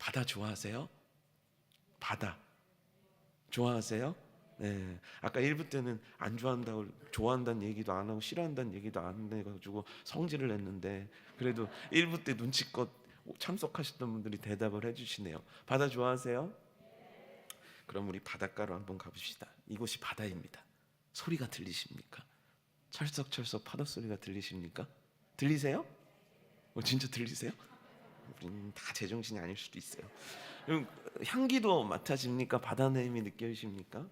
바다 좋아하세요? 바다 좋아하세요? 네. 아까 1부 때는 안 좋아한다고, 좋아한다는 얘기도 안 하고 싫어한다는 얘기도 안 해가지고 성질을 냈는데, 그래도 1부 때 눈치껏 참석하셨던 분들이 대답을 해주시네요. 바다 좋아하세요? 그럼 우리 바닷가로 한번 가봅시다. 이곳이 바다입니다. 소리가 들리십니까? 철썩철썩 파도 소리가 들리십니까? 들리세요? 진짜 들리세요? 우리는 다 제정신이 아닐 수도 있어요. 그럼 향기도 맡아집니까? 바다 내음이 느껴지십니까?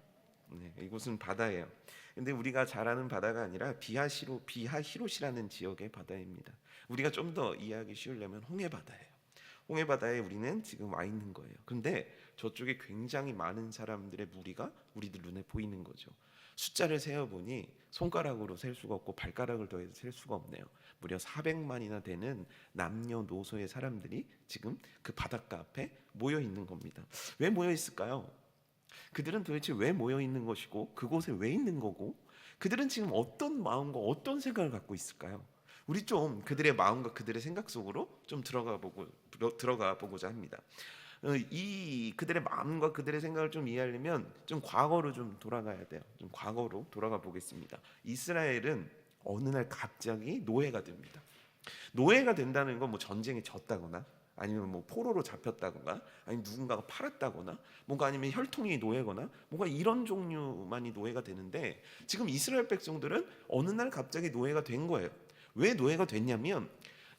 네, 이곳은 바다예요. 근데 우리가 잘 아는 바다가 아니라 비하히로시라는 지역의 바다입니다. 우리가 좀 더 이해하기 쉬우려면 홍해바다예요. 홍해바다에 우리는 지금 와 있는 거예요. 근데 저쪽에 굉장히 많은 사람들의 무리가 우리들 눈에 보이는 거죠. 숫자를 세어보니 손가락으로 셀 수가 없고 발가락을 더해서 셀 수가 없네요. 무려 400만이나 되는 남녀노소의 사람들이 지금 그 바닷가 앞에 모여 있는 겁니다. 왜 모여 있을까요? 그들은 도대체 왜 모여 있는 것이고 그곳에 왜 있는 거고 그들은 지금 어떤 마음과 어떤 생각을 갖고 있을까요? 우리 좀 그들의 마음과 그들의 생각 속으로 좀 들어가 보고자 합니다. 이 그들의 마음과 그들의 생각을 좀 이해하려면 좀 과거로 좀 돌아가야 돼요. 좀 과거로 돌아가 보겠습니다. 이스라엘은 어느 날 갑자기 노예가 됩니다. 노예가 된다는 건 뭐 전쟁에 졌다거나 아니면 뭐 포로로 잡혔다거나 아니면 누군가가 팔았다거나 뭔가 아니면 혈통이 노예거나 뭔가 이런 종류만이 노예가 되는데, 지금 이스라엘 백성들은 어느 날 갑자기 노예가 된 거예요. 왜 노예가 됐냐면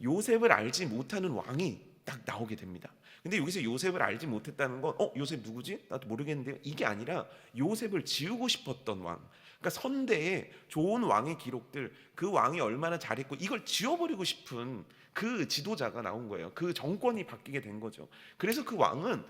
요셉을 알지 못하는 왕이 딱 나오게 됩니다. 근데 여기서 요셉을 알지 못했다는 건 요셉 누구지? 나도 모르겠는데요. 이게 아니라 요셉을 지우고 싶었던 왕, 그러니까 선대의 좋은 왕의 기록들, 그 왕이 얼마나 잘했고 이걸 지워버리고 싶은 그 지도자가 나온 거예요. 그 정권이 바뀌게 된 거죠. 그래서 그 왕은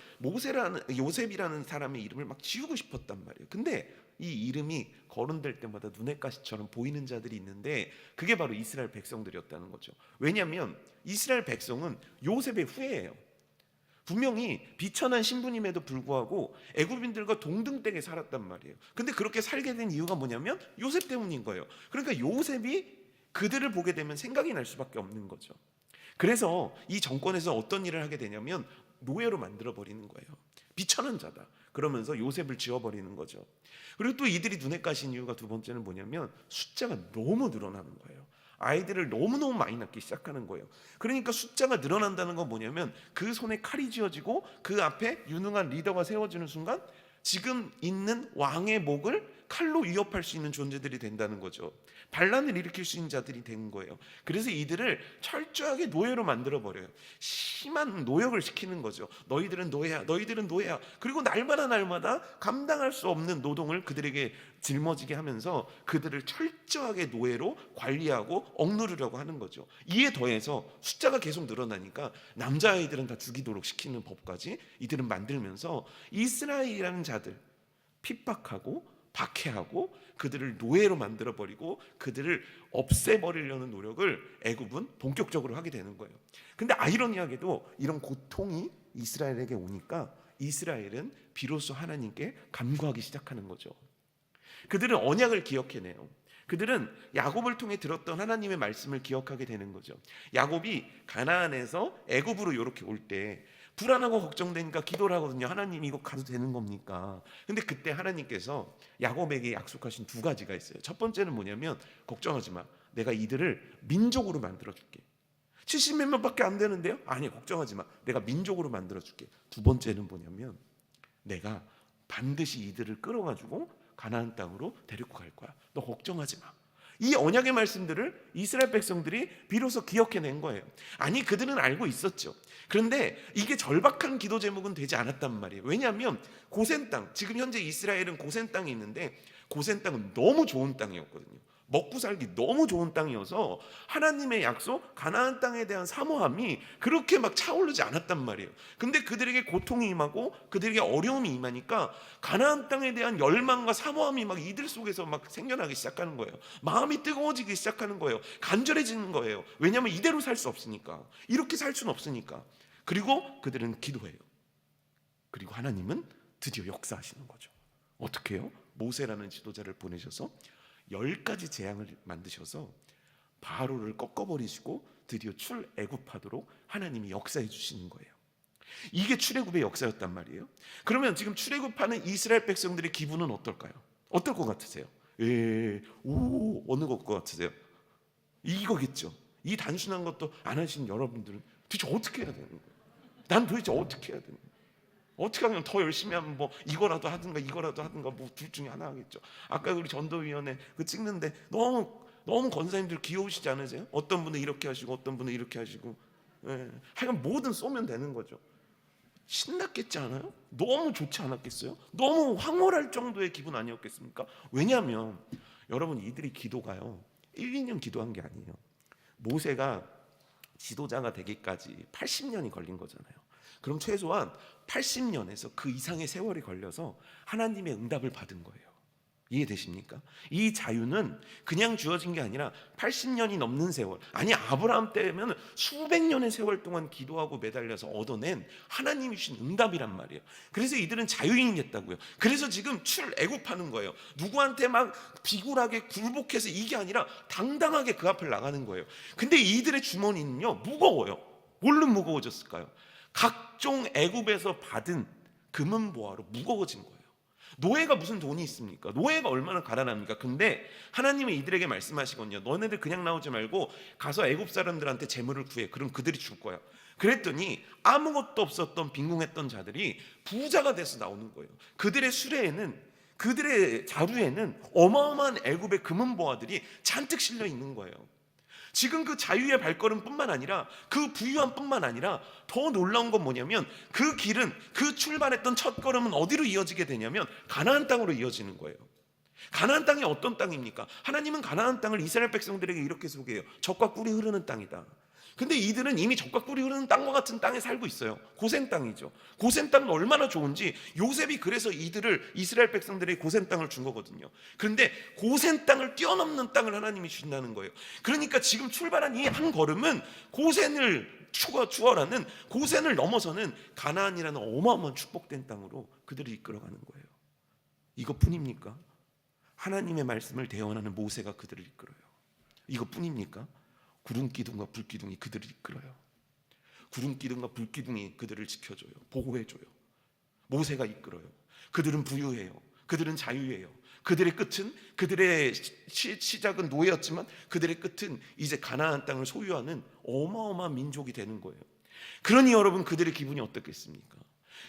요셉이라는 사람의 이름을 막 지우고 싶었단 말이에요. 근데 이 이름이 거론될 때마다 눈의 가시처럼 보이는 자들이 있는데 그게 바로 이스라엘 백성들이었다는 거죠. 왜냐하면 이스라엘 백성은 요셉의 후예예요. 분명히 비천한 신부님에도 불구하고 애굽인들과 동등되게 살았단 말이에요. 근데 그렇게 살게 된 이유가 뭐냐면 요셉 때문인 거예요. 그러니까 요셉이 그들을 보게 되면 생각이 날 수밖에 없는 거죠. 그래서 이 정권에서 어떤 일을 하게 되냐면 노예로 만들어 버리는 거예요. 비천한 자다 그러면서 요셉을 지워버리는 거죠. 그리고 또 이들이 눈에 까신 이유가 두 번째는 뭐냐면 숫자가 너무 늘어나는 거예요. 아이들을 너무너무 많이 낳기 시작하는 거예요. 그러니까 숫자가 늘어난다는 건 뭐냐면 그 손에 칼이 쥐어지고 그 앞에 유능한 리더가 세워지는 순간 지금 있는 왕의 목을 칼로 위협할 수 있는 존재들이 된다는 거죠. 반란을 일으킬 수 있는 자들이 된 거예요. 그래서 이들을 철저하게 노예로 만들어버려요. 심한 노역을 시키는 거죠. 너희들은 노예야, 너희들은 노예야. 그리고 날마다 감당할 수 없는 노동을 그들에게 짊어지게 하면서 그들을 철저하게 노예로 관리하고 억누르려고 하는 거죠. 이에 더해서 숫자가 계속 늘어나니까 남자아이들은 다 죽이도록 시키는 법까지 이들은 만들면서 이스라엘이라는 자들 핍박하고 박해하고 그들을 노예로 만들어버리고 그들을 없애버리려는 노력을 애굽은 본격적으로 하게 되는 거예요. 근데 아이러니하게도 이런 고통이 이스라엘에게 오니까 이스라엘은 비로소 하나님께 간구하기 시작하는 거죠. 그들은 언약을 기억해내요. 그들은 야곱을 통해 들었던 하나님의 말씀을 기억하게 되는 거죠. 야곱이 가나안에서 애굽으로 이렇게 올 때 불안하고 걱정되니까 기도를 하거든요. 하나님 이거 가도 되는 겁니까? 근데 그때 하나님께서 야곱에게 약속하신 두 가지가 있어요. 첫 번째는 뭐냐면 걱정하지 마. 내가 이들을 민족으로 만들어줄게. 70몇 명밖에 안 되는데요? 아니 걱정하지 마. 내가 민족으로 만들어줄게. 두 번째는 뭐냐면 내가 반드시 이들을 끌어가지고 가나안 땅으로 데리고 갈 거야. 너 걱정하지 마. 이 언약의 말씀들을 이스라엘 백성들이 비로소 기억해낸 거예요. 아니 그들은 알고 있었죠. 그런데 이게 절박한 기도 제목은 되지 않았단 말이에요. 왜냐하면 고센 땅, 지금 현재 이스라엘은 고센 땅이 있는데 고센 땅은 너무 좋은 땅이었거든요. 먹고 살기 너무 좋은 땅이어서 하나님의 약속 가나안 땅에 대한 사모함이 그렇게 막 차오르지 않았단 말이에요. 근데 그들에게 고통이 임하고 그들에게 어려움이 임하니까 가나안 땅에 대한 열망과 사모함이 막 이들 속에서 막 생겨나기 시작하는 거예요. 마음이 뜨거워지기 시작하는 거예요. 간절해지는 거예요. 왜냐하면 이대로 살 수 없으니까, 이렇게 살 수는 없으니까. 그리고 그들은 기도해요. 그리고 하나님은 드디어 역사하시는 거죠. 어떻게 해요? 모세라는 지도자를 보내셔서 10가지 재앙을 만드셔서 바로를 꺾어버리시고 드디어 출애굽하도록 하나님이 역사해 주시는 거예요. 이게 출애굽의 역사였단 말이에요. 그러면 지금 출애굽하는 이스라엘 백성들의 기분은 어떨까요? 어떨 것 같으세요? 어느 것 같으세요? 이거겠죠. 이 단순한 것도 안 하신 여러분들은 도대체 어떻게 해야 되는 거예요? 난 도대체 어떻게 해야 되는 거예요? 어떻게 하면 더 열심히 하면 뭐 이거라도 하든가 뭐 둘 중에 하나 하겠죠. 아까 우리 전도위원회 그 찍는데 너무 권사님들 귀여우시지 않으세요? 어떤 분은 이렇게 하시고 어떤 분은 이렇게 하시고, 하여간 뭐든 쏘면 되는 거죠. 신났겠지 않아요? 너무 좋지 않았겠어요? 너무 황홀할 정도의 기분 아니었겠습니까? 왜냐하면 여러분, 이들이 기도가요 1, 2년 기도한 게 아니에요. 모세가 지도자가 되기까지 80년이 걸린 거잖아요. 그럼 최소한 80년에서 그 이상의 세월이 걸려서 하나님의 응답을 받은 거예요. 이해되십니까? 이 자유는 그냥 주어진 게 아니라 80년이 넘는 세월, 아니 아브라함 때면 수백 년의 세월 동안 기도하고 매달려서 얻어낸 하나님이 주신 응답이란 말이에요. 그래서 이들은 자유인이 됐다고요. 그래서 지금 출애굽하는 거예요. 누구한테 막 비굴하게 굴복해서 이게 아니라 당당하게 그 앞을 나가는 거예요. 근데 이들의 주머니는요 무거워요. 뭘로 무거워졌을까요? 각종 애굽에서 받은 금은보화로 무거워진 거예요. 노예가 무슨 돈이 있습니까? 노예가 얼마나 가난합니까? 근데 하나님은 이들에게 말씀하시거든요. 너네들 그냥 나오지 말고 가서 애굽 사람들한테 재물을 구해. 그럼 그들이 줄 거야. 그랬더니 아무것도 없었던 빈궁했던 자들이 부자가 돼서 나오는 거예요. 그들의 수레에는, 그들의 자루에는 어마어마한 애굽의 금은보화들이 잔뜩 실려 있는 거예요. 지금 그 자유의 발걸음뿐만 아니라 그 부유함뿐만 아니라 더 놀라운 건 뭐냐면 그 길은, 그 출발했던 첫 걸음은 어디로 이어지게 되냐면 가나안 땅으로 이어지는 거예요. 가나안 땅이 어떤 땅입니까? 하나님은 가나안 땅을 이스라엘 백성들에게 이렇게 소개해요. 젖과 꿀이 흐르는 땅이다. 근데 이들은 이미 젖과 꿀이 흐르는 땅과 같은 땅에 살고 있어요. 고센 땅이죠. 고센 땅은 얼마나 좋은지 요셉이 그래서 이들을, 이스라엘 백성들의 고센 땅을 준 거거든요. 그런데 고센 땅을 뛰어넘는 땅을 하나님이 주신다는 거예요. 그러니까 지금 출발한 이 한 걸음은 고센을 추월하는, 고센을 넘어서는 가나안이라는 어마어마한 축복된 땅으로 그들을 이끌어가는 거예요. 이것뿐입니까? 하나님의 말씀을 대언하는 모세가 그들을 이끌어요. 이것뿐입니까? 구름기둥과 불기둥이 그들을 이끌어요. 구름기둥과 불기둥이 그들을 지켜줘요. 보호해줘요. 모세가 이끌어요. 그들은 부유해요. 그들은 자유해요. 그들의 끝은, 그들의 시작은 노예였지만 그들의 끝은 이제 가나안 땅을 소유하는 어마어마한 민족이 되는 거예요. 그러니 여러분, 그들의 기분이 어떻겠습니까?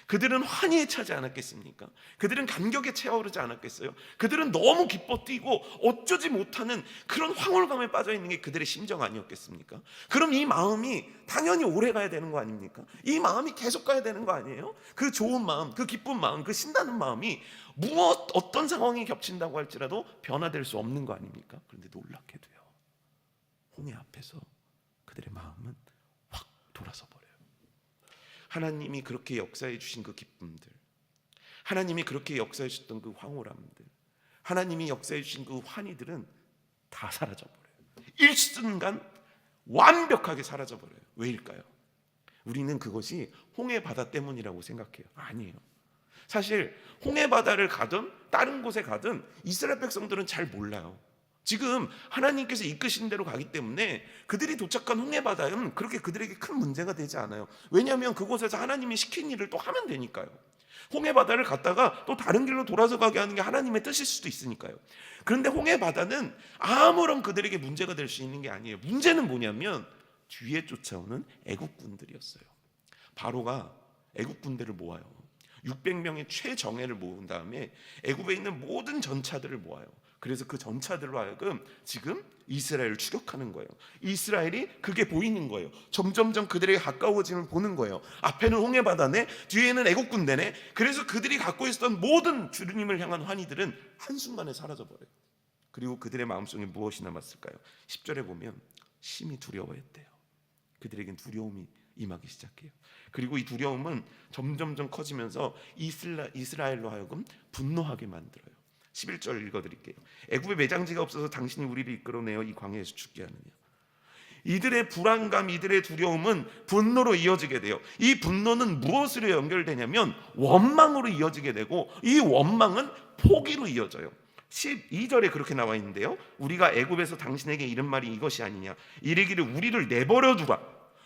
그들은 환희에 차지 않았겠습니까? 그들은 감격에 채워오르지 않았겠어요? 그들은 너무 기뻐 뛰고 어쩌지 못하는 그런 황홀감에 빠져 있는 게 그들의 심정 아니었겠습니까? 그럼 이 마음이 당연히 오래 가야 되는 거 아닙니까? 이 마음이 계속 가야 되는 거 아니에요? 그 좋은 마음, 그 기쁜 마음, 그 신나는 마음이 어떤 상황이 겹친다고 할지라도 변화될 수 없는 거 아닙니까? 그런데 놀랍게도요, 홍해 앞에서 그들의 마음은 확 돌아서 버려요. 하나님이 그렇게 역사해 주신 그 기쁨들, 하나님이 그렇게 역사해 주셨던 그 황홀함들, 하나님이 역사해 주신 그 환희들은 다 사라져 버려요. 일순간 완벽하게 사라져 버려요. 왜일까요? 우리는 그것이 홍해 바다 때문이라고 생각해요. 아니에요. 사실 홍해 바다를 가든 다른 곳에 가든 이스라엘 백성들은 잘 몰라요. 지금 하나님께서 이끄신 대로 가기 때문에 그들이 도착한 홍해 바다는 그렇게 그들에게 큰 문제가 되지 않아요. 왜냐하면 그곳에서 하나님이 시킨 일을 또 하면 되니까요. 홍해 바다를 갔다가 또 다른 길로 돌아서 가게 하는 게 하나님의 뜻일 수도 있으니까요. 그런데 홍해 바다는 아무런 그들에게 문제가 될 수 있는 게 아니에요. 문제는 뭐냐면 뒤에 쫓아오는 애국군들이었어요. 바로가 애국군대를 모아요. 600명의 최정예를 모은 다음에 애굽에 있는 모든 전차들을 모아요. 그래서 그 전차들로 하여금 지금 이스라엘을 추격하는 거예요. 이스라엘이 그게 보이는 거예요. 점점점 그들에게 가까워짐을 보는 거예요. 앞에는 홍해 바다네, 뒤에는 애국 군대네. 그래서 그들이 갖고 있었던 모든 주님을 향한 환희들은 한순간에 사라져 버려요. 그리고 그들의 마음속에 무엇이 남았을까요? 10절에 보면 심히 두려워했대요. 그들에겐 두려움이 임하기 시작해요. 그리고 이 두려움은 점점점 커지면서 이스라엘로 하여금 분노하게 만들어요. 11절 읽어드릴게요. 애굽에 매장지가 없어서 당신이 우리를 이끌어내어 이 광야에서 죽게 하느냐. 이들의 불안감, 이들의 두려움은 분노로 이어지게 돼요. 이 분노는 무엇으로 연결되냐면 원망으로 이어지게 되고, 이 원망은 포기로 이어져요. 12절에 그렇게 나와 있는데요, 우리가 애굽에서 당신에게 이른 말이 이것이 아니냐, 이르기를 우리를 내버려 두라.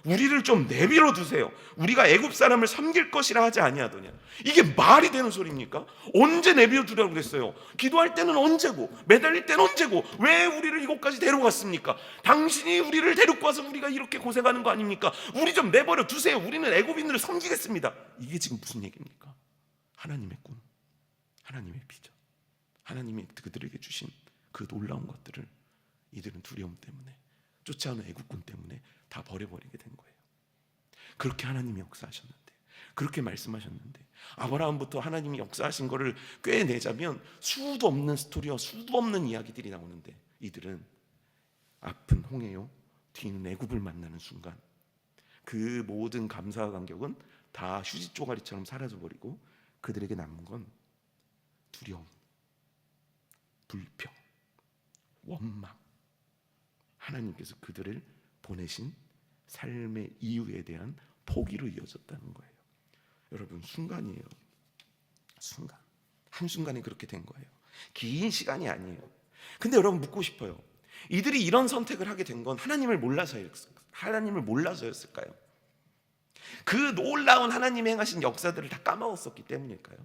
우리를 좀 내버려 두세요. 우리가 애굽 사람을 섬길 것이라 하지 아니하더냐. 이게 말이 되는 소리입니까? 언제 내버려 두라고 그랬어요? 기도할 때는 언제고, 매달릴 때는 언제고, 왜 우리를 이곳까지 데려갔습니까? 당신이 우리를 데리고 와서 우리가 이렇게 고생하는 거 아닙니까? 우리 좀 내버려 두세요. 우리는 애굽인들을 섬기겠습니다. 이게 지금 무슨 얘기입니까? 하나님의 꿈, 하나님의 비전, 하나님이 그들에게 주신 그 놀라운 것들을 이들은 두려움 때문에, 쫓아오는 애국군 때문에 다 버려버리게 된 거예요. 그렇게 하나님이 역사하셨는데, 그렇게 말씀하셨는데, 아브라함부터 하나님이 역사하신 거를 꿰내자면 수도 없는 스토리와 수도 없는 이야기들이 나오는데, 이들은 앞은 홍해요, 뒤는 애굽을 만나는 순간 그 모든 감사와 감격은 다 휴지 쪼가리처럼 사라져버리고 그들에게 남은 건 두려움, 불평, 원망, 하나님께서 그들을 보내신 삶의 이유에 대한 포기로 이어졌다는 거예요. 여러분, 순간이에요. 순간, 한순간에 그렇게 된 거예요. 긴 시간이 아니에요. 근데 여러분, 묻고 싶어요. 이들이 이런 선택을 하게 된 건 하나님을 몰라서였을까요? 그 놀라운 하나님이 행하신 역사들을 다 까먹었었기 때문일까요?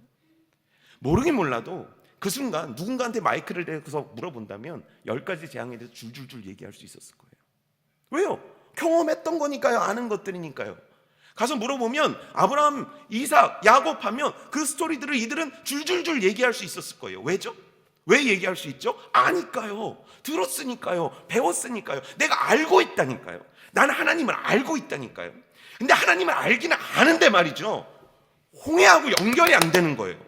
모르긴 몰라도 그 순간 누군가한테 마이크를 대고서 물어본다면 10가지 재앙에 대해서 줄줄줄 얘기할 수 있었을 거예요. 왜요? 경험했던 거니까요. 아는 것들이니까요. 가서 물어보면 아브라함, 이삭, 야곱 하면 그 스토리들을 이들은 줄줄줄 얘기할 수 있었을 거예요. 왜죠? 왜 얘기할 수 있죠? 아니까요. 들었으니까요. 배웠으니까요. 내가 알고 있다니까요. 나는 하나님을 알고 있다니까요. 근데 하나님을 알기는 아는데 말이죠, 홍해하고 연결이 안 되는 거예요.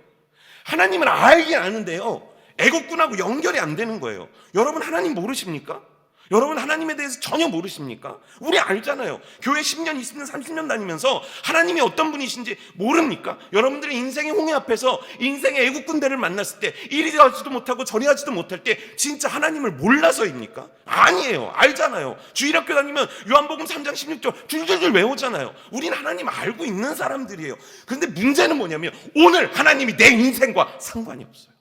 하나님을 알긴 아는데요, 애국군하고 연결이 안 되는 거예요. 여러분, 하나님 모르십니까? 여러분, 하나님에 대해서 전혀 모르십니까? 우리 알잖아요. 교회 10년, 20년, 30년 다니면서 하나님이 어떤 분이신지 모릅니까? 여러분들의 인생의 홍해 앞에서 인생의 애국군대를 만났을 때 이리 하지도 못하고 저리 하지도 못할 때 진짜 하나님을 몰라서입니까? 아니에요. 알잖아요. 주일학교 다니면 요한복음 3장 16절 줄줄줄 외우잖아요. 우리는 하나님 알고 있는 사람들이에요. 그런데 문제는 뭐냐면 오늘 하나님이 내 인생과 상관이 없어요.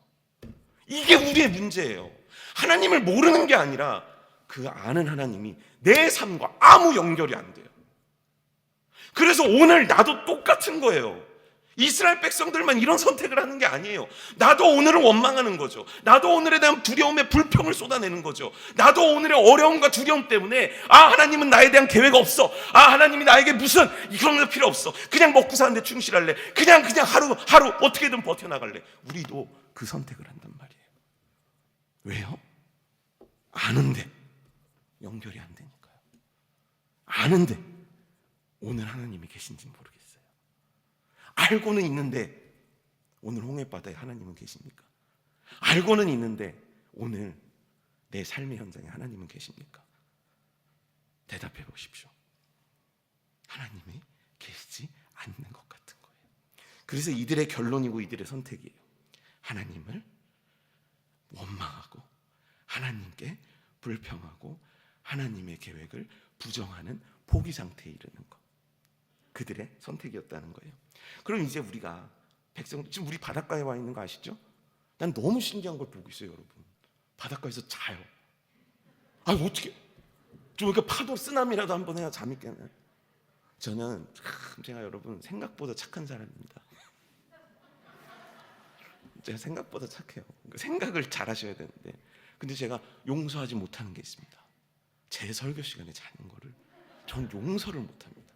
이게 우리의 문제예요. 하나님을 모르는 게 아니라 그 아는 하나님이 내 삶과 아무 연결이 안 돼요. 그래서 오늘 나도 똑같은 거예요. 이스라엘 백성들만 이런 선택을 하는 게 아니에요. 나도 오늘은 원망하는 거죠. 나도 오늘에 대한 두려움에 불평을 쏟아내는 거죠. 나도 오늘의 어려움과 두려움 때문에 하나님은 나에 대한 계획 없어. 하나님이 나에게 무슨 이런 거 필요 없어. 그냥 먹고 사는데 충실할래. 그냥 하루 어떻게든 버텨나갈래. 우리도 그 선택을 한단 말이에요. 왜요? 아는데 연결이 안 되니까요. 아는데 오늘 하나님이 계신지 모르겠어요. 알고는 있는데 오늘 홍해바다에 하나님은 계십니까? 알고는 있는데 오늘 내 삶의 현장에 하나님은 계십니까? 대답해 보십시오. 하나님이 계시지 않는 것 같은 거예요. 그래서 이들의 결론이고 이들의 선택이에요. 하나님을 원망하고 하나님께 불평하고 하나님의 계획을 부정하는 포기 상태에 이르는 것, 그들의 선택이었다는 거예요. 그럼 이제 우리가 백성, 지금 우리 바닷가에 와 있는 거 아시죠? 난 너무 신기한 걸 보고 있어요. 여러분, 바닷가에서 자요. 어떻게 좀 이렇게 파도 쓰나미라도 한번 해야 잠이 깨나요? 저는 제가 여러분 생각보다 착한 사람입니다. 제가 생각보다 착해요. 생각을 잘 하셔야 되는데, 근데 제가 용서하지 못하는 게 있습니다. 제 설교 시간에 자는 거를 전 용서를 못합니다.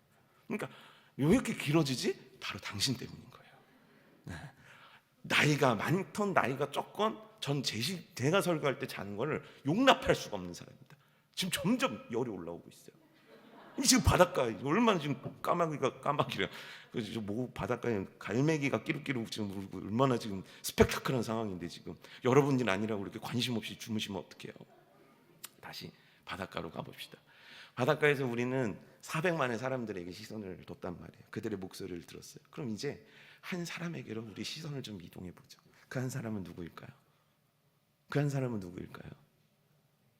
그러니까 왜 이렇게 길어지지? 바로 당신 때문인 거예요. 네. 나이가 많건 나이가 적건 전 제가 설교할 때 자는 거를 용납할 수가 없는 사람입니다. 지금 점점 열이 올라오고 있어요. 지금 바닷가에 얼마나 지금 까마귀래요. 그래서 뭐 바닷가에 갈매기가 끼룩끼룩 지금 얼마나 지금 스펙타클한 상황인데, 지금 여러분이 아니라고 이렇게 관심 없이 주무시면 어떡해요? 다시 바닷가로 가봅시다. 바닷가에서 우리는 400만의 사람들에게 시선을 뒀단 말이에요. 그들의 목소리를 들었어요. 그럼 이제 한 사람에게로 우리 시선을 좀 이동해 보죠. 그 한 사람은 누구일까요? 그 한 사람은 누구일까요?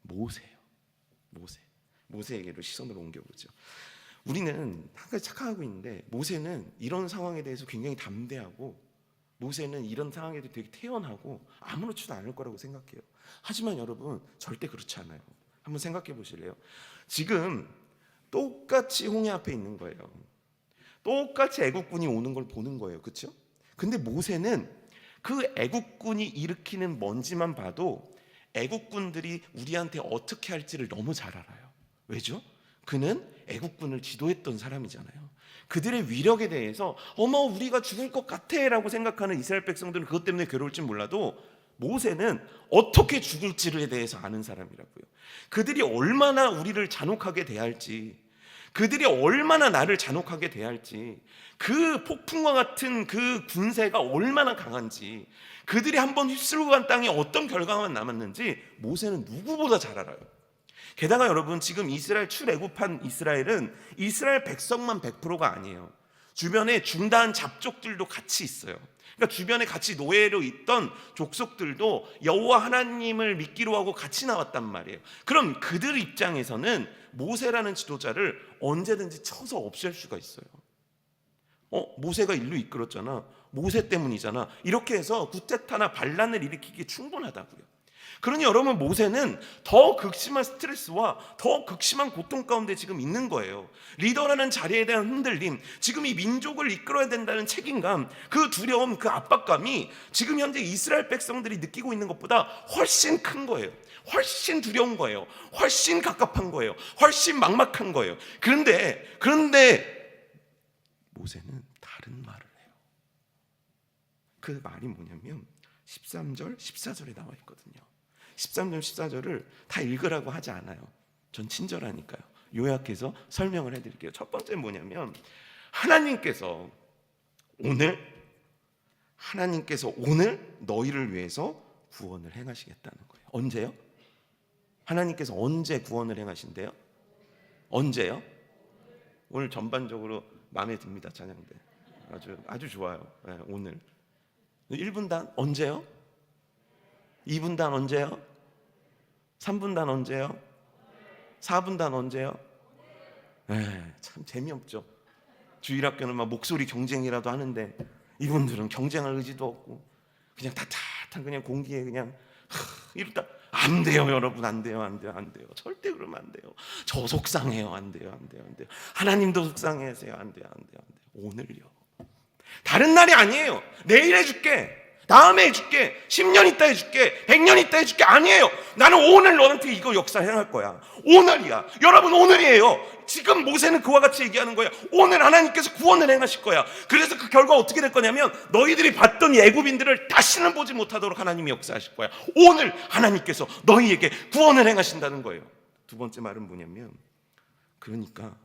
모세예요. 모세에게로 시선을 옮겨보죠. 우리는 한 가지 착각하고 있는데, 모세는 이런 상황에 대해서 굉장히 담대하고, 모세는 이런 상황에 대해서 되게 태연하고 아무렇지도 않을 거라고 생각해요. 하지만 여러분, 절대 그렇지 않아요. 한번 생각해 보실래요? 지금 똑같이 홍해 앞에 있는 거예요. 똑같이 애국군이 오는 걸 보는 거예요. 그렇죠? 근데 모세는 그 애국군이 일으키는 먼지만 봐도 애국군들이 우리한테 어떻게 할지를 너무 잘 알아요. 왜죠? 그는 애국군을 지도했던 사람이잖아요. 그들의 위력에 대해서 어머 우리가 죽을 것 같아 라고 생각하는 이스라엘 백성들은 그것 때문에 괴로울지 몰라도 모세는 어떻게 죽을지에 대해서 아는 사람이라고요. 그들이 얼마나 우리를 잔혹하게 대할지, 그들이 얼마나 나를 잔혹하게 대할지, 그 폭풍과 같은 그 군세가 얼마나 강한지, 그들이 한번 휩쓸고 간 땅에 어떤 결과만 남았는지 모세는 누구보다 잘 알아요. 게다가 여러분, 지금 이스라엘 출애굽한 이스라엘은 이스라엘 백성만 100%가 아니에요. 주변에 중다한 잡족들도 같이 있어요. 그러니까 주변에 같이 노예로 있던 족속들도 여호와 하나님을 믿기로 하고 같이 나왔단 말이에요. 그럼 그들 입장에서는 모세라는 지도자를 언제든지 쳐서 없앨 수가 있어요. 모세가 인류 이끌었잖아, 모세 때문이잖아, 이렇게 해서 구테타나 반란을 일으키기에 충분하다고요. 그러니 여러분, 모세는 더 극심한 스트레스와 더 극심한 고통 가운데 지금 있는 거예요. 리더라는 자리에 대한 흔들림, 지금 이 민족을 이끌어야 된다는 책임감, 그 두려움, 그 압박감이 지금 현재 이스라엘 백성들이 느끼고 있는 것보다 훨씬 큰 거예요. 훨씬 두려운 거예요. 훨씬 갑갑한 거예요. 훨씬 막막한 거예요. 그런데 모세는 다른 말을 해요. 그 말이 뭐냐면 13절, 14절에 나와 있거든요. 13절, 14절을 다 읽으라고 하지 않아요. 전 친절하니까요. 요약해서 설명을 해드릴게요. 첫 번째 뭐냐면 하나님께서 오늘 너희를 위해서 구원을 행하시겠다는 거예요. 언제요? 하나님께서 언제 구원을 행하신대요? 언제요? 오늘 전반적으로 마음에 듭니다. 찬양대 아주 좋아요. 네, 오늘 1분단 언제요? 2분단 언제요? 3분단 언제요? 4분단 언제요? 네, 참 재미없죠. 주일학교는 막 목소리 경쟁이라도 하는데 이분들은 경쟁할 의지도 없고 그냥 따뜻한 그냥 공기에 그냥 이러다 안 돼요. 여러분, 안 돼요. 절대 그러면 안 돼요. 저 속상해요. 안 돼요. 하나님도 속상해하세요. 안 돼요. 오늘요. 다른 날이 아니에요. 내일 해줄게, 다음에 해줄게, 10년 있다 해줄게, 100년 있다 해줄게, 아니에요. 나는 오늘 너한테 이거 역사 행할 거야. 오늘이야. 여러분, 오늘이에요. 지금 모세는 그와 같이 얘기하는 거야. 오늘 하나님께서 구원을 행하실 거야. 그래서 그 결과 어떻게 될 거냐면 너희들이 봤던 이 애굽인들을 다시는 보지 못하도록 하나님이 역사하실 거야. 오늘 하나님께서 너희에게 구원을 행하신다는 거예요. 두 번째 말은 뭐냐면, 그러니까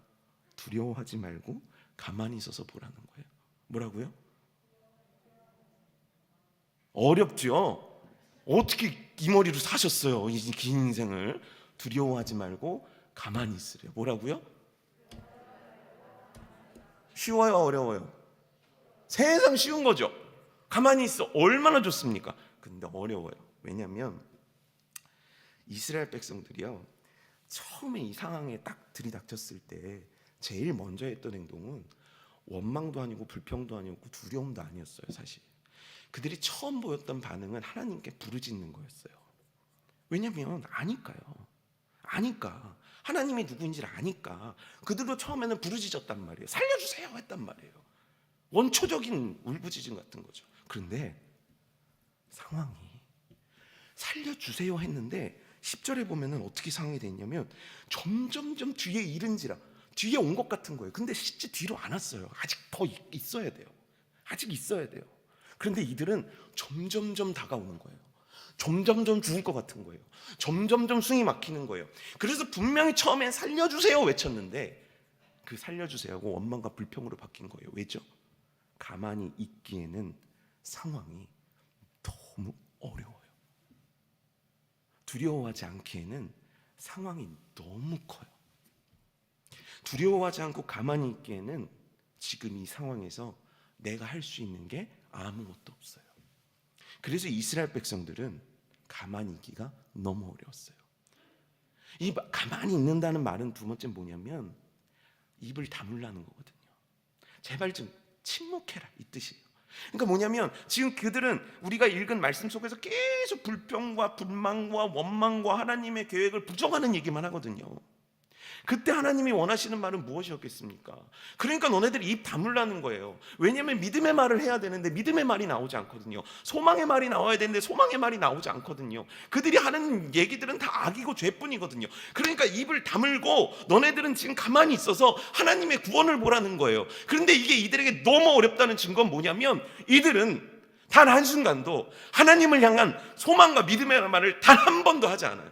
두려워하지 말고 가만히 있어서 보라는 거예요. 뭐라고요? 어렵죠. 어떻게 이 머리로 사셨어요? 이 긴 인생을. 두려워하지 말고 가만히 있으래요. 뭐라고요? 쉬워요, 어려워요? 세상 쉬운 거죠. 가만히 있어, 얼마나 좋습니까? 근데 어려워요. 왜냐하면 이스라엘 백성들이요, 처음에 이 상황에 딱 들이닥쳤을 때 제일 먼저 했던 행동은 원망도 아니고 불평도 아니었고 두려움도 아니었어요. 사실 그들이 처음 보였던 반응은 하나님께 부르짖는 거였어요. 왜냐하면 아니까 하나님이 누구인지를 아니까 그들도 처음에는 부르짖었단 말이에요. 살려주세요 했단 말이에요. 원초적인 울부짖음 같은 거죠. 그런데 상황이 살려주세요 했는데 10절에 보면은 어떻게 상황이 됐냐면 점점점 뒤에 이른지라, 뒤에 온 것 같은 거예요. 근데 실제 뒤로 안 왔어요. 아직 더 있어야 돼요. 그런데 이들은 점점점 다가오는 거예요. 점점점 죽을 것 같은 거예요. 점점점 숨이 막히는 거예요. 그래서 분명히 처음엔 살려주세요 외쳤는데 그 살려주세요하고 원망과 불평으로 바뀐 거예요. 왜죠? 가만히 있기에는 상황이 너무 어려워요. 두려워하지 않기에는 상황이 너무 커요. 두려워하지 않고 가만히 있기에는 지금 이 상황에서 내가 할 수 있는 게 아무것도 없어요. 그래서 이스라엘 백성들은 가만히 있기가 너무 어려웠어요. 이 가만히 있는다는 말은 두 번째 뭐냐면 입을 다물라는 거거든요. 제발 좀 침묵해라, 이 뜻이에요. 그러니까 뭐냐면 지금 그들은 우리가 읽은 말씀 속에서 계속 불평과 불만과 원망과 하나님의 계획을 부정하는 얘기만 하거든요. 그때 하나님이 원하시는 말은 무엇이었겠습니까? 그러니까 너네들이 입 다물라는 거예요. 왜냐하면 믿음의 말을 해야 되는데 믿음의 말이 나오지 않거든요. 소망의 말이 나와야 되는데 소망의 말이 나오지 않거든요. 그들이 하는 얘기들은 다 악이고 죄뿐이거든요. 그러니까 입을 다물고 너네들은 지금 가만히 있어서 하나님의 구원을 보라는 거예요. 그런데 이게 이들에게 너무 어렵다는 증거는 뭐냐면 이들은 단 한순간도 하나님을 향한 소망과 믿음의 말을 단 한 번도 하지 않아요.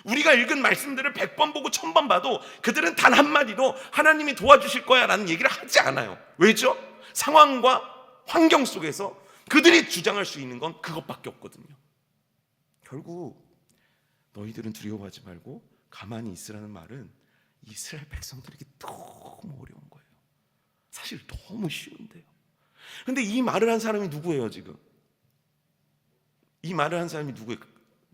우리가 읽은 말씀들을 100번 보고 1000번 봐도 그들은 단 한마디도 하나님이 도와주실 거야 라는 얘기를 하지 않아요. 왜죠? 상황과 환경 속에서 그들이 주장할 수 있는 건 그것밖에 없거든요. 결국 너희들은 두려워하지 말고 가만히 있으라는 말은 이스라엘 백성들에게 너무 어려운 거예요. 사실 너무 쉬운데요. 근데 이 말을 한 사람이 누구예요 지금? 이 말을 한 사람이 누구예요?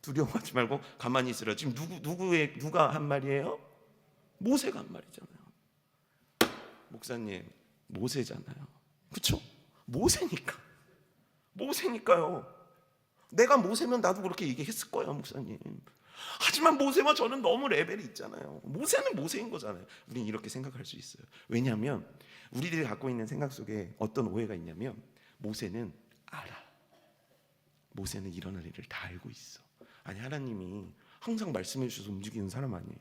두려워하지 말고 가만히 있으라. 지금 누가 한 말이에요? 모세가 한 말이잖아요. 목사님, 모세잖아요. 그렇죠? 모세니까요. 내가 모세면 나도 그렇게 얘기했을 거예요, 목사님. 하지만 모세와 저는 너무 레벨이 있잖아요. 모세는 모세인 거잖아요. 우린 이렇게 생각할 수 있어요. 왜냐하면 우리들이 갖고 있는 생각 속에 어떤 오해가 있냐면 모세는 알아. 모세는 일어날 일을 다 알고 있어. 아니, 하나님이 항상 말씀해 주셔서 움직이는 사람 아니에요.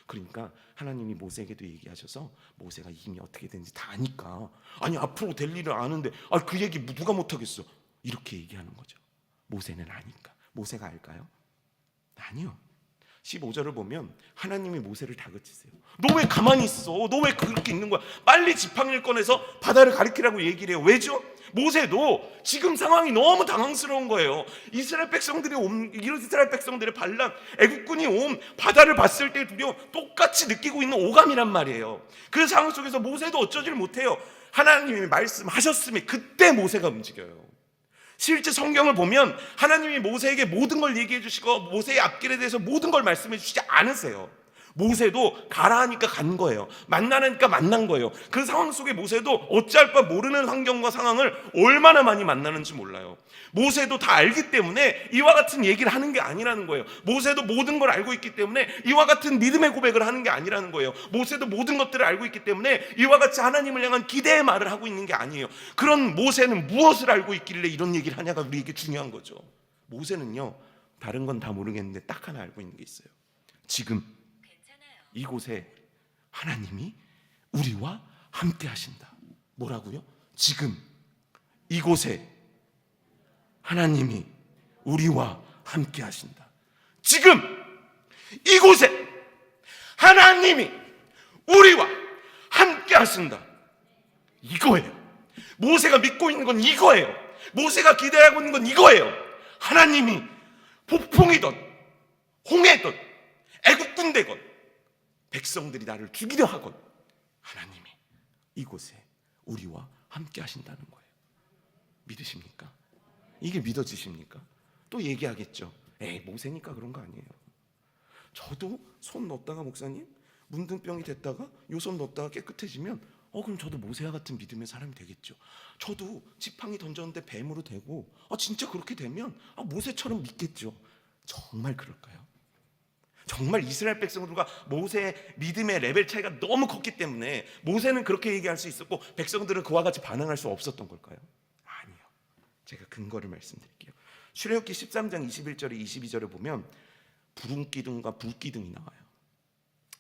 그러니까 하나님이 모세에게도 얘기하셔서 모세가 이미 어떻게 되는지 다 아니까, 아니 앞으로 될 일을 아는데 그 얘기 누가 못하겠어, 이렇게 얘기하는 거죠. 모세는 아니까. 모세가 알까요? 아니요. 15절을 보면 하나님이 모세를 다그치세요. 너 왜 가만히 있어? 너 왜 그렇게 있는 거야? 빨리 지팡이를 꺼내서 바다를 가리키라고 얘기를 해요. 왜죠? 모세도 지금 상황이 너무 당황스러운 거예요. 이스라엘 백성들의 반란, 애국군이 온 바다를 봤을 때 두려움 똑같이 느끼고 있는 오감이란 말이에요. 그 상황 속에서 모세도 어쩌질 못해요. 하나님이 말씀하셨음에 그때 모세가 움직여요. 실제 성경을 보면 하나님이 모세에게 모든 걸 얘기해 주시고 모세의 앞길에 대해서 모든 걸 말씀해 주시지 않으세요. 모세도 가라 하니까 간 거예요. 만나니까 만난 거예요. 그 상황 속에 모세도 어찌할 바 모르는 환경과 상황을 얼마나 많이 만나는지 몰라요. 모세도 다 알기 때문에 이와 같은 얘기를 하는 게 아니라는 거예요. 모세도 모든 걸 알고 있기 때문에 이와 같은 믿음의 고백을 하는 게 아니라는 거예요. 모세도 모든 것들을 알고 있기 때문에 이와 같이 하나님을 향한 기대의 말을 하고 있는 게 아니에요. 그런 모세는 무엇을 알고 있길래 이런 얘기를 하냐가 우리에게 중요한 거죠. 모세는요, 다른 건 다 모르겠는데 딱 하나 알고 있는 게 있어요. 지금 이곳에 하나님이 우리와 함께 하신다. 뭐라고요? 지금 이곳에 하나님이 우리와 함께 하신다. 지금 이곳에 하나님이 우리와 함께 하신다. 이거예요. 모세가 믿고 있는 건 이거예요. 모세가 기대하고 있는 건 이거예요. 하나님이 폭풍이든 홍해든 애국군 되건 백성들이 나를 죽이려 하건 하나님이 이곳에 우리와 함께 하신다는 거예요. 믿으십니까? 이게 믿어지십니까? 또 얘기하겠죠. 모세니까 그런 거 아니에요. 저도 손 넣었다가 목사님 문둥병이 됐다가 요 손 넣었다가 깨끗해지면 그럼 저도 모세와 같은 믿음의 사람이 되겠죠. 저도 지팡이 던졌는데 뱀으로 되고 진짜 그렇게 되면 모세처럼 믿겠죠. 정말 그럴까요? 정말 이스라엘 백성들과 모세의 믿음의 레벨 차이가 너무 컸기 때문에 모세는 그렇게 얘기할 수 있었고 백성들은 그와 같이 반응할 수 없었던 걸까요? 아니요. 제가 근거를 말씀드릴게요. 출애굽기 13장 21절에 22절에 보면 부름 기둥과 불 기둥이 나와요.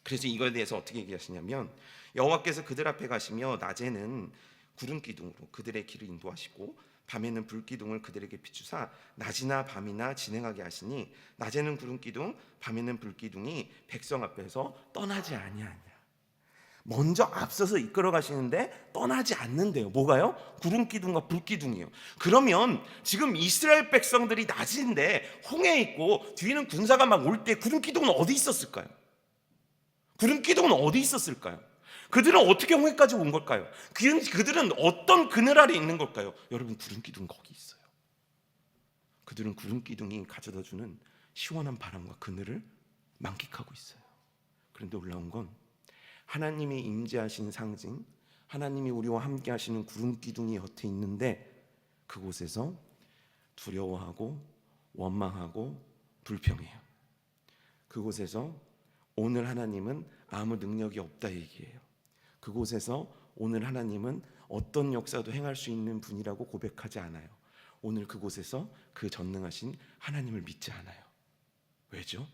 그래서 이거에 대해서 어떻게 얘기하시냐면 여호와께서 그들 앞에 가시며 낮에는 구름 기둥으로 그들의 길을 인도하시고 밤에는 불 기둥을 그들에게 비추사 낮이나 밤이나 진행하게 하시니 낮에는 구름 기둥 밤에는 불 기둥이 백성 앞에서 떠나지 아니하냐. 먼저 앞서서 이끌어 가시는데 떠나지 않는데요. 뭐가요? 구름 기둥과 불 기둥이에요. 그러면 지금 이스라엘 백성들이 낮인데 홍해에 있고 뒤에는 군사가 막 올 때 구름 기둥은 어디 있었을까요? 구름 기둥은 어디 있었을까요? 그들은 어떻게 홍해까지 온 걸까요? 그들은 어떤 그늘 아래 있는 걸까요? 여러분, 구름 기둥 거기 있어요. 그들은 구름 기둥이 가져다주는 시원한 바람과 그늘을 만끽하고 있어요. 그런데 놀라운 건 하나님이 임재하신 상징, 하나님이 우리와 함께 하시는 구름 기둥이 곁에 있는데 그곳에서 두려워하고 원망하고 불평해요. 그곳에서 오늘 하나님은 아무 능력이 없다 얘기예요. 그곳에서 오늘 하나님은 어떤 역사도 행할 수 있는 분이라고 고백하지 않아요. 오늘 그곳에서 그 전능하신 하나님을 믿지 않아요. 왜죠?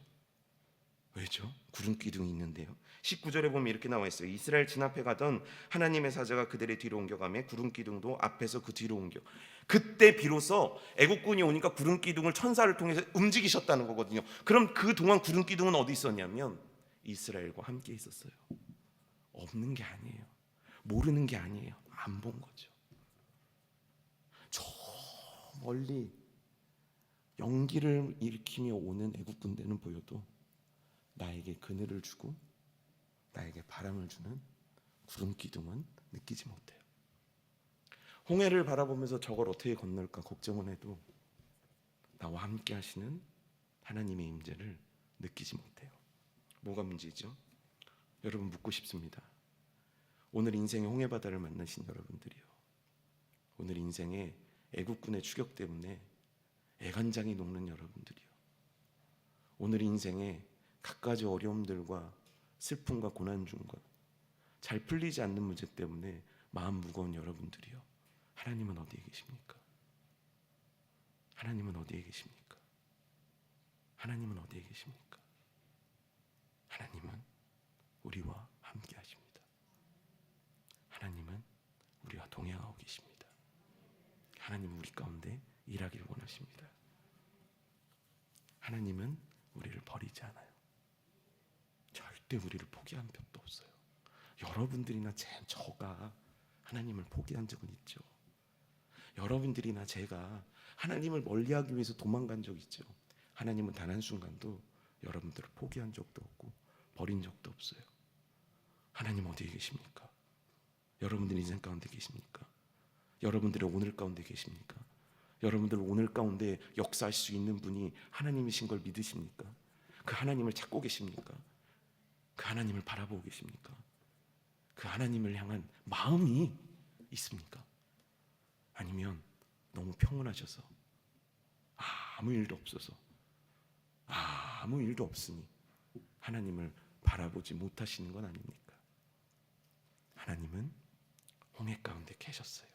구름 기둥이 있는데요. 19절에 보면 이렇게 나와 있어요. 이스라엘 진압해 가던 하나님의 사자가 그들의 뒤로 옮겨가며 구름 기둥도 앞에서 그 뒤로 옮겨. 그때 비로소 애국군이 오니까 구름 기둥을 천사를 통해서 움직이셨다는 거거든요. 그럼 그동안 구름 기둥은 어디 있었냐면 이스라엘과 함께 있었어요. 없는 게 아니에요. 모르는 게 아니에요. 안 본 거죠. 저 멀리 연기를 일으키며 오는 애국 군대는 보여도 나에게 그늘을 주고 나에게 바람을 주는 구름 기둥은 느끼지 못해요. 홍해를 바라보면서 저걸 어떻게 건널까 걱정은 해도 나와 함께 하시는 하나님의 임재를 느끼지 못해요. 뭐가 문제죠? 여러분 묻고 싶습니다. 오늘 인생의 홍해바다를 만나신 여러분들이요, 오늘 인생의 애국군의 추격 때문에 애간장이 녹는 여러분들이요, 오늘 인생의 갖가지 어려움들과 슬픔과 고난 중과 잘 풀리지 않는 문제 때문에 마음 무거운 여러분들이요, 하나님은 어디에 계십니까? 하나님은 어디에 계십니까? 하나님은 어디에 계십니까? 하나님은 우리와 함께 하십니다. 하나님은 우리와 동행하고 계십니다. 하나님은 우리 가운데 일하기를 원하십니다. 하나님은 우리를 버리지 않아요. 절대 우리를 포기한 적도 없어요. 여러분들이나 저가 하나님을 포기한 적은 있죠. 여러분들이나 제가 하나님을 멀리하기 위해서 도망간 적 있죠. 하나님은 단 한순간도 여러분들을 포기한 적도 없고 버린 적도 없어요. 하나님 어디에 계십니까? 여러분들 인생 가운데 계십니까? 여러분들의 오늘 가운데 계십니까? 여러분들 오늘 가운데 역사할 수 있는 분이 하나님이신 걸 믿으십니까? 그 하나님을 찾고 계십니까? 그 하나님을 바라보고 계십니까? 그 하나님을 향한 마음이 있습니까? 아니면 너무 평온하셔서 아무 일도 없어서 아무 일도 없으니 하나님을 바라보지 못하시는 건 아닙니까? 하나님은 홍해 가운데 계셨어요.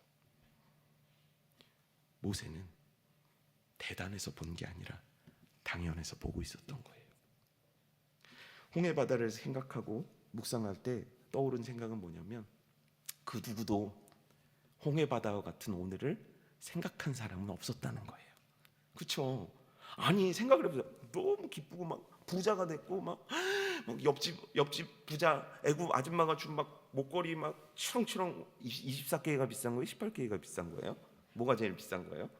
모세는 대단해서 본 게 아니라 당연해서 보고 있었던 거예요. 홍해 바다를 생각하고 묵상할 때 떠오른 생각은 뭐냐면, 그 누구도 홍해 바다와 같은 오늘을 생각한 사람은 없었다는 거예요. 그렇죠? 아니 생각을 해보세요. 너무 기쁘고 막 부자가 됐고 막 옆집 부자 애국 아줌마가 준 막 목걸이 막 치렁치렁 24K가 비싼 거예요? 18K가 비싼 거예요? 뭐가 제일 비싼 거예요?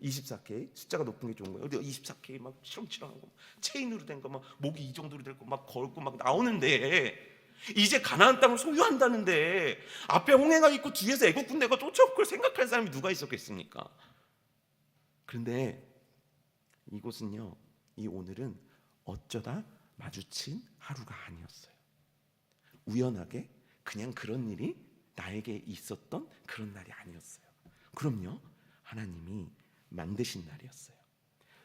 24K? 숫자가 높은 게 좋은 거예요? 24K 막 치렁치렁한 거, 체인으로 된 거, 막 목이 이 정도로 될 거 막 걸고 막 나오는데, 이제 가나안 땅을 소유한다는데 앞에 홍해가 있고 뒤에서 애국 군대가 쫓아올 걸 생각할 사람이 누가 있었겠습니까? 그런데 이곳은요, 이 오늘은 어쩌다 마주친 하루가 아니었어요. 우연하게 그냥 그런 일이 나에게 있었던 그런 날이 아니었어요. 그럼요, 하나님이 만드신 날이었어요.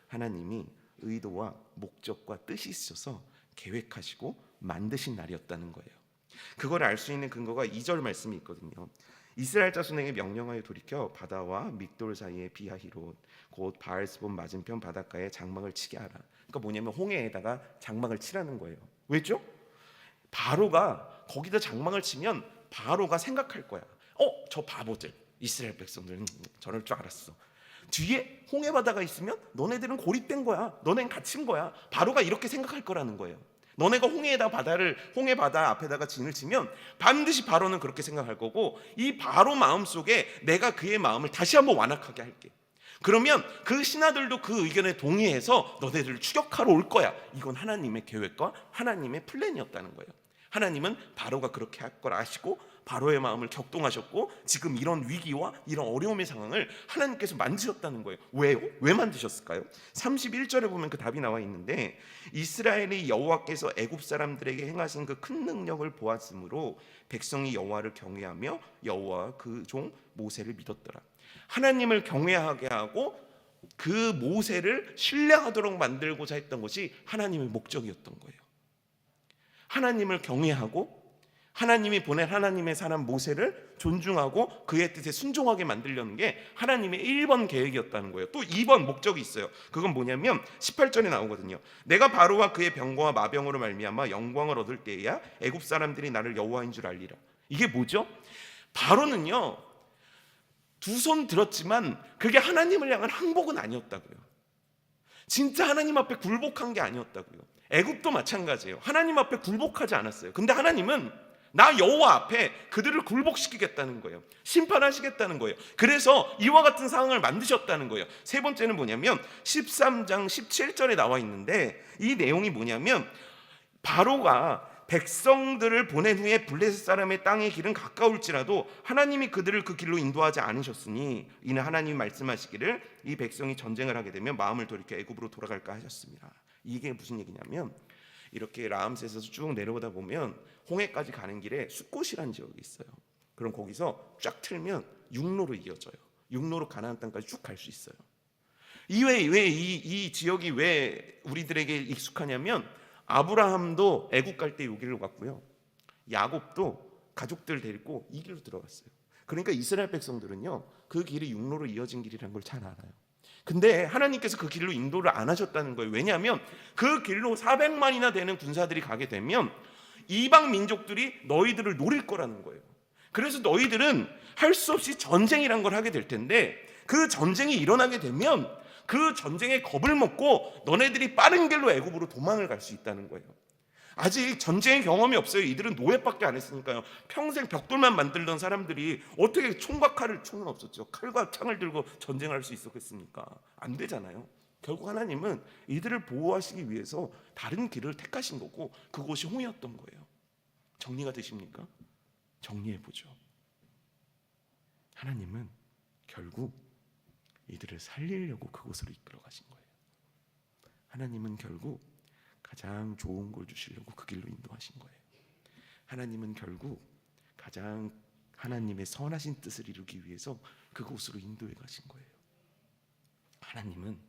하나님이 의도와 목적과 뜻이 있어서 계획하시고 만드신 날이었다는 거예요. 그걸 알 수 있는 근거가 2절 말씀이 있거든요. 이스라엘 자손에게 명령하여 돌이켜 바다와 믹돌 사이의 비하히롯 곧 바알스본 맞은편 바닷가에 장막을 치게 하라. 그러니까 뭐냐면 홍해에다가 장막을 치라는 거예요. 왜죠? 바로가 거기다 장막을 치면 바로가 생각할 거야. 저 바보들, 이스라엘 백성들은 저럴 줄 알았어. 뒤에 홍해 바다가 있으면 너네들은 고립된 거야. 너네는 갇힌 거야. 바로가 이렇게 생각할 거라는 거예요. 너네가 홍해 바다 앞에다가 진을 치면 반드시 바로는 그렇게 생각할 거고, 이 바로 마음속에 내가 그의 마음을 다시 한번 완악하게 할게. 그러면 그 신하들도 그 의견에 동의해서 너네들을 추격하러 올 거야. 이건 하나님의 계획과 하나님의 플랜이었다는 거예요. 하나님은 바로가 그렇게 할 걸 아시고 바로의 마음을 격동하셨고, 지금 이런 위기와 이런 어려움의 상황을 하나님께서 만드셨다는 거예요. 왜요? 왜 만드셨을까요? 31절에 보면 그 답이 나와 있는데, 이스라엘이 여호와께서 애굽 사람들에게 행하신 그 큰 능력을 보았으므로 백성이 여호와를 경외하며 여호와와 그 종 모세를 믿었더라. 하나님을 경외하게 하고 그 모세를 신뢰하도록 만들고자 했던 것이 하나님의 목적이었던 거예요. 하나님을 경외하고 하나님이 보낸 하나님의 사람 모세를 존중하고 그의 뜻에 순종하게 만들려는 게 하나님의 1번 계획이었다는 거예요. 또 2번 목적이 있어요. 그건 뭐냐면 18절에 나오거든요. 내가 바로와 그의 병거와 마병으로 말미암아 영광을 얻을 때에야 애굽 사람들이 나를 여호와인 줄 알리라. 이게 뭐죠? 바로는요, 두 손 들었지만 그게 하나님을 향한 항복은 아니었다고요. 진짜 하나님 앞에 굴복한 게 아니었다고요. 애굽도 마찬가지예요. 하나님 앞에 굴복하지 않았어요. 근데 하나님은 나 여호와 앞에 그들을 굴복시키겠다는 거예요. 심판하시겠다는 거예요. 그래서 이와 같은 상황을 만드셨다는 거예요. 세 번째는 뭐냐면 13장 17절에 나와 있는데, 이 내용이 뭐냐면 바로가 백성들을 보낸 후에 블레셋 사람의 땅의 길은 가까울지라도 하나님이 그들을 그 길로 인도하지 않으셨으니 이는 하나님이 말씀하시기를 이 백성이 전쟁을 하게 되면 마음을 돌이켜 애굽으로 돌아갈까 하셨습니다. 이게 무슨 얘기냐면, 이렇게 라암셋에서 쭉 내려오다 보면 홍해까지 가는 길에 숫곳이라는 지역이 있어요. 그럼 거기서 쫙 틀면 육로로 이어져요. 육로로 가나안 땅까지 쭉 갈 수 있어요. 이 지역이 왜 우리들에게 익숙하냐면, 아브라함도 애국 갈 때 이 길로 갔고요, 야곱도 가족들 데리고 이 길로 들어갔어요. 그러니까 이스라엘 백성들은요, 그 길이 육로로 이어진 길이라는 걸 잘 알아요. 근데 하나님께서 그 길로 인도를 안 하셨다는 거예요. 왜냐하면 그 길로 400만이나 되는 군사들이 가게 되면 이방 민족들이 너희들을 노릴 거라는 거예요. 그래서 너희들은 할 수 없이 전쟁이란 걸 하게 될 텐데, 그 전쟁이 일어나게 되면 그 전쟁에 겁을 먹고 너네들이 빠른 길로 애굽으로 도망을 갈 수 있다는 거예요. 아직 전쟁의 경험이 없어요. 이들은 노예밖에 안 했으니까요. 평생 벽돌만 만들던 사람들이 어떻게 총과 칼을, 총은 없었죠, 칼과 창을 들고 전쟁할 수 있었겠습니까? 안 되잖아요. 결국 하나님은 이들을 보호하시기 위해서 다른 길을 택하신 거고, 그곳이 홍해였던 거예요. 정리가 되십니까? 정리해보죠. 하나님은 결국 이들을 살리려고 그곳으로 이끌어 가신 거예요. 하나님은 결국 가장 좋은 걸 주시려고 그 길로 인도하신 거예요. 하나님은 결국 가장 하나님의 선하신 뜻을 이루기 위해서 그곳으로 인도해 가신 거예요. 하나님은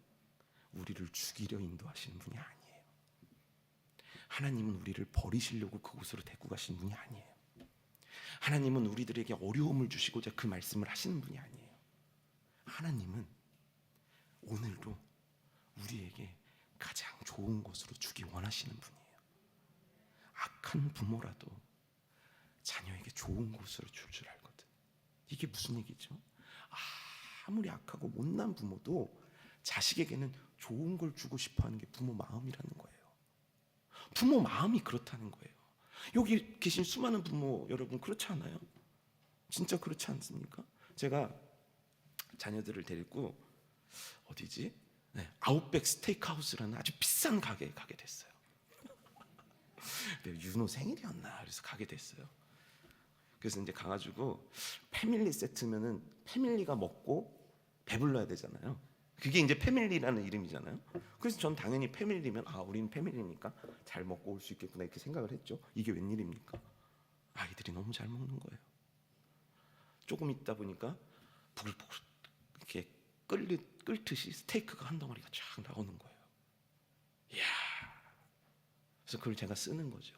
우리를 죽이려 인도하시는 분이 아니에요. 하나님은 우리를 버리시려고 그곳으로 데리고 가신 분이 아니에요. 하나님은 우리들에게 어려움을 주시고자 그 말씀을 하시는 분이 아니에요. 하나님은 오늘도 우리에게 가장 좋은 것으로 주기 원하시는 분이에요. 악한 부모라도 자녀에게 좋은 것으로 줄 줄 알거든. 이게 무슨 얘기죠? 아무리 악하고 못난 부모도 자식에게는 좋은 걸 주고 싶어하는 게 부모 마음이라는 거예요. 부모 마음이 그렇다는 거예요. 여기 계신 수많은 부모 여러분 그렇지 않아요? 진짜 그렇지 않습니까? 제가 자녀들을 데리고 어디지? 아웃백 스테이크하우스라는 아주 비싼 가게에 가게 됐어요. 윤호 생일이었나? 그래서 가게 됐어요. 그래서 이제 가가지고 패밀리 세트면은 패밀리가 먹고 배불러야 되잖아요. 그게 이제 패밀리라는 이름이잖아요. 그래서 전 당연히 패밀리면 우리는 패밀리니까 잘 먹고 올 수 있겠구나 이렇게 생각을 했죠. 이게 웬일입니까? 아이들이 너무 잘 먹는 거예요. 조금 있다 보니까 부글부글 이렇게 끓듯이 스테이크가 한 덩어리가 쫙 나오는 거예요. 이야. 그래서 그걸 제가 쓰는 거죠.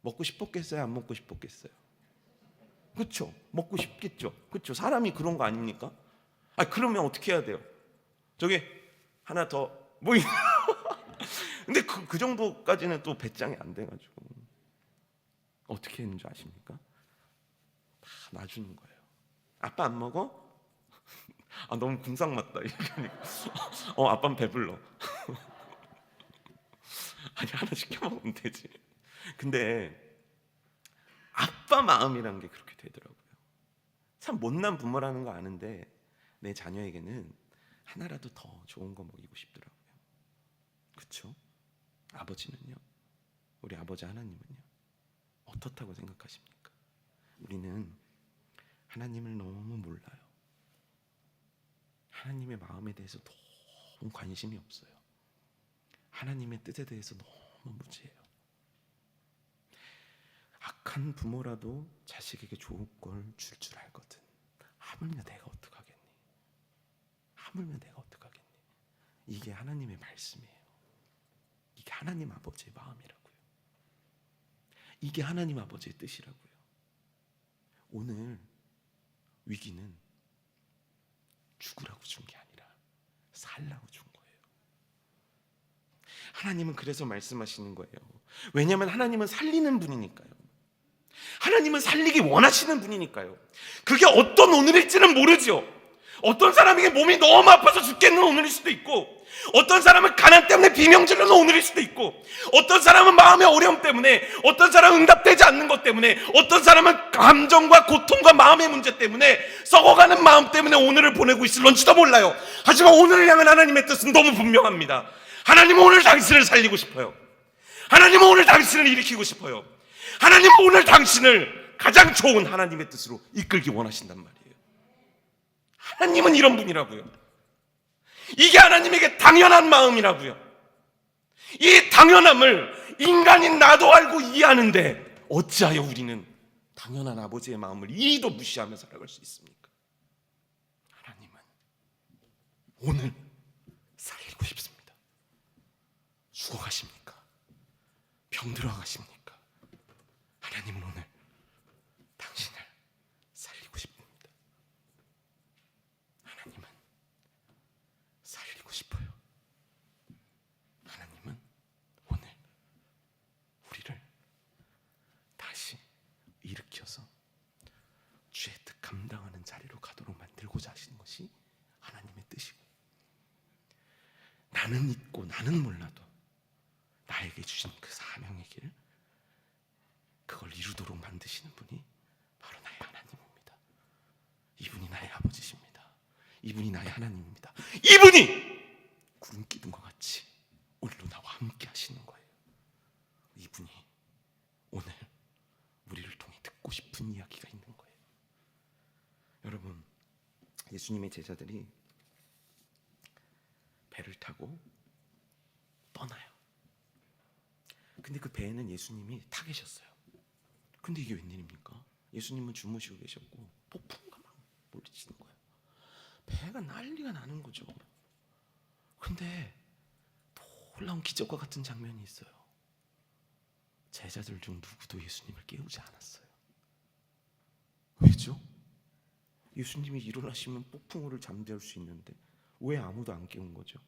먹고 싶었겠어요? 안 먹고 싶었겠어요? 그렇죠. 먹고 싶겠죠. 그렇죠. 사람이 그런 거 아닙니까? 그러면 어떻게 해야 돼요? 저기 하나 더 뭐 근데 그 정도까지는 또 배짱이 안 돼가지고 어떻게 했는지 아십니까? 다 놔주는 거예요. 아빠 안 먹어? 너무 궁상 맞다 이러니까 아빠는 배불러. 아니 하나 시켜 먹으면 되지. 근데 아빠 마음이란 게 그렇게 되더라고요. 참 못난 부모라는 거 아는데 내 자녀에게는 하나라도 더 좋은 거 먹이고 싶더라고요. 그렇죠? 아버지는요, 우리 아버지 하나님은요 어떻다고 생각하십니까? 우리는 하나님을 너무 몰라요. 하나님의 마음에 대해서 너무 관심이 없어요. 하나님의 뜻에 대해서 너무 무지해요. 악한 부모라도 자식에게 좋은 걸 줄 줄 알거든. 하물며 내가 어떡하겠니? 하물며 내가 어떡하겠니? 이게 하나님의 말씀이에요. 이게 하나님 아버지의 마음이라고요. 이게 하나님 아버지의 뜻이라고요. 오늘 위기는 죽으라고 준 게 아니라 살라고 준 거예요. 하나님은 그래서 말씀하시는 거예요. 왜냐하면 하나님은 살리는 분이니까요. 하나님은 살리기 원하시는 분이니까요. 그게 어떤 오늘일지는 모르죠. 어떤 사람에게 몸이 너무 아파서 죽겠는 오늘일 수도 있고, 어떤 사람은 가난 때문에 비명 지르는 오늘일 수도 있고, 어떤 사람은 마음의 어려움 때문에, 어떤 사람은 응답되지 않는 것 때문에, 어떤 사람은 감정과 고통과 마음의 문제 때문에, 썩어가는 마음 때문에 오늘을 보내고 있을런지도 몰라요. 하지만 오늘을 향한 하나님의 뜻은 너무 분명합니다. 하나님은 오늘 당신을 살리고 싶어요. 하나님은 오늘 당신을 일으키고 싶어요. 하나님은 오늘 당신을 가장 좋은 하나님의 뜻으로 이끌기 원하신단 말이에요. 하나님은 이런 분이라고요. 이게 하나님에게 당연한 마음이라고요. 이 당연함을 인간인 나도 알고 이해하는데 어찌하여 우리는 당연한 아버지의 마음을 이도 무시하며 살아갈 수 있습니까? 하나님은 오늘 살리고 싶습니다. 죽어가십니까? 병들어 가십니까? 하나님은 오늘 당신을 살리고 싶습니다. 하나님은 살리고 싶어요. 하나님은 오늘 우리를 다시 일으켜서 주의 뜻 감당하는 자리로 가도록 만들고자 하시는 것이 하나님의 뜻이고, 나는 있고 나는 몰라도 나에게 주신 그 사명의 길, 그걸 이루도록 만드시는 분이 바로 나의 하나님입니다. 이분이 나의 아버지십니다. 이분이 나의 하나님입니다. 이분이 구름 기둥과 같이 오늘도 나와 함께 하시는 거예요. 이분이 오늘 우리를 통해 듣고 싶은 이야기가 있는 거예요. 여러분, 예수님의 제자들이 배를 타고 떠나요. 근데 그 배에는 예수님이 타 계셨어요. 근데 이게 웬일입니까? 예수님은 주무시고 계셨고 폭풍과 막 몰리치는 거예요. 배가 난리가 나는 거죠. 근데 놀라운 기적과 같은 장면이 있어요. 제자들 중 누구도 예수님을 깨우지 않았어요. 왜죠? 예수님이 일어나시면 폭풍우를 잠재울 수 있는데 왜 아무도 안 깨운 거죠?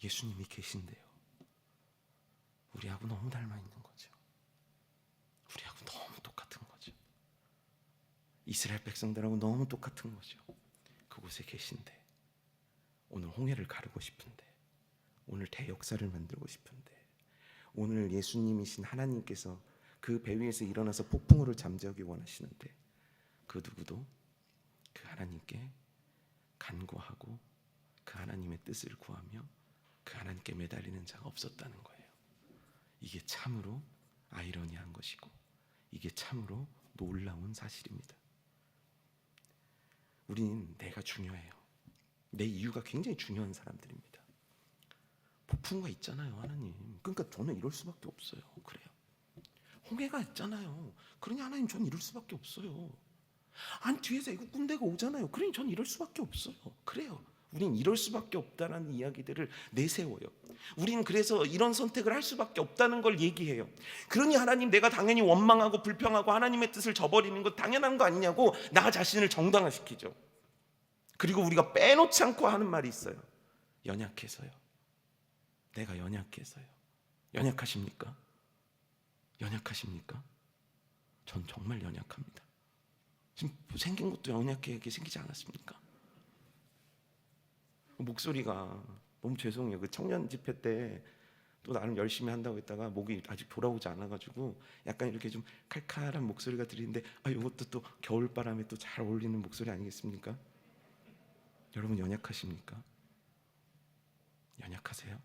예수님이 계신데요. 우리하고 너무 닮아 있는 거죠. 우리하고 너무 똑같은 거죠. 이스라엘 백성들하고 너무 똑같은 거죠. 그곳에 계신데, 오늘 홍해를 가르고 싶은데, 오늘 대역사를 만들고 싶은데, 오늘 예수님이신 하나님께서 그 배 위에서 일어나서 폭풍우를 잠재우기 원하시는데, 그 누구도 그 하나님께 간구하고 그 하나님의 뜻을 구하며 그 하나님께 매달리는 자가 없었다는 거예요. 이게 참으로 아이러니한 것이고, 이게 참으로 놀라운 사실입니다. 우리는 내가 중요해요. 내 이유가 굉장히 중요한 사람들입니다. 폭풍우가 있잖아요, 하나님. 그러니까 저는 이럴 수밖에 없어요. 그래요. 홍해가 있잖아요. 그러니 하나님, 전 이럴 수밖에 없어요. 아니, 뒤에서 애국 군대가 오잖아요. 그러니 전 이럴 수밖에 없어요. 그래요. 우린 이럴 수밖에 없다는 이야기들을 내세워요. 우린 그래서 이런 선택을 할 수밖에 없다는 걸 얘기해요. 그러니 하나님, 내가 당연히 원망하고 불평하고 하나님의 뜻을 저버리는 것 당연한 거 아니냐고 나 자신을 정당화시키죠. 그리고 우리가 빼놓지 않고 하는 말이 있어요. 연약해서요. 내가 연약해서요. 연약하십니까? 연약하십니까? 전 정말 연약합니다. 지금 생긴 것도 연약하게 생기지 않았습니까? 목소리가 너무 죄송해요. 그 청년 집회 때 또 나름 열심히 한다고 했다가 목이 아직 돌아오지 않아가지고 약간 이렇게 좀 칼칼한 목소리가 들리는데, 이것도 또 겨울바람에 또 잘 어울리는 목소리 아니겠습니까? 여러분, 연약하십니까? 연약하세요?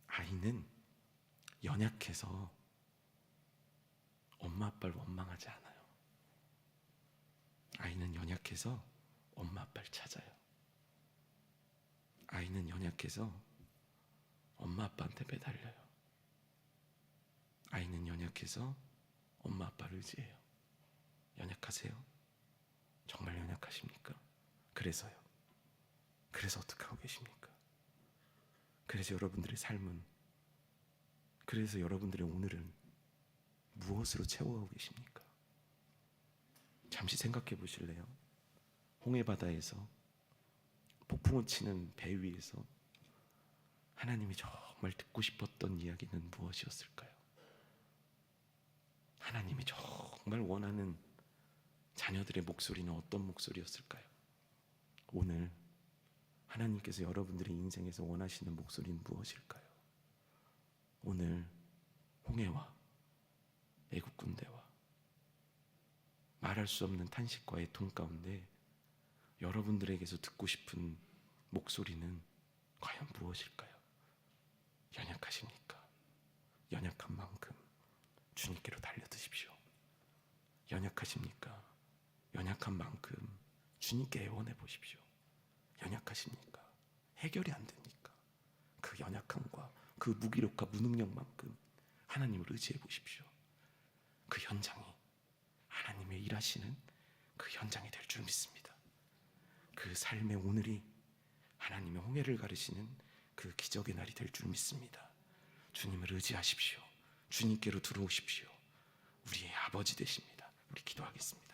아이는 연약해서 엄마 아빠를 원망하지 않아요. 아이는 연약해서 엄마 아빠를 찾아요. 아이는 연약해서 엄마 아빠한테 매달려요. 아이는 연약해서 엄마 아빠를 의지해요. 연약하세요? 정말 연약하십니까? 그래서요. 그래서 어떻게 하고 계십니까? 그래서 여러분들의 삶은 그래서 여러분들의 오늘은 무엇으로 채워가고 계십니까? 잠시 생각해 보실래요? 홍해바다에서, 폭풍을 치는 배 위에서 하나님이 정말 듣고 싶었던 이야기는 무엇이었을까요? 하나님이 정말 원하는 자녀들의 목소리는 어떤 목소리였을까요? 오늘 하나님께서 여러분들의 인생에서 원하시는 목소리는 무엇일까요? 오늘 홍해와 애국 군대와 말할 수 없는 탄식과 애통 가운데 여러분들에게서 듣고 싶은 목소리는 과연 무엇일까요? 연약하십니까? 연약한 만큼 주님께로 달려드십시오. 연약하십니까? 연약한 만큼 주님께 애원해 보십시오. 연약하십니까? 해결이 안 됩니까? 그 연약함과 그 무기력과 무능력만큼 하나님을 의지해 보십시오. 그 현장이 하나님의 일하시는 그 현장이 될 줄 믿습니다. 그 삶의 오늘이 하나님의 홍해를 가르시는 그 기적의 날이 될 줄 믿습니다. 주님을 의지하십시오. 주님께로 들어오십시오. 우리의 아버지 되십니다. 우리 기도하겠습니다.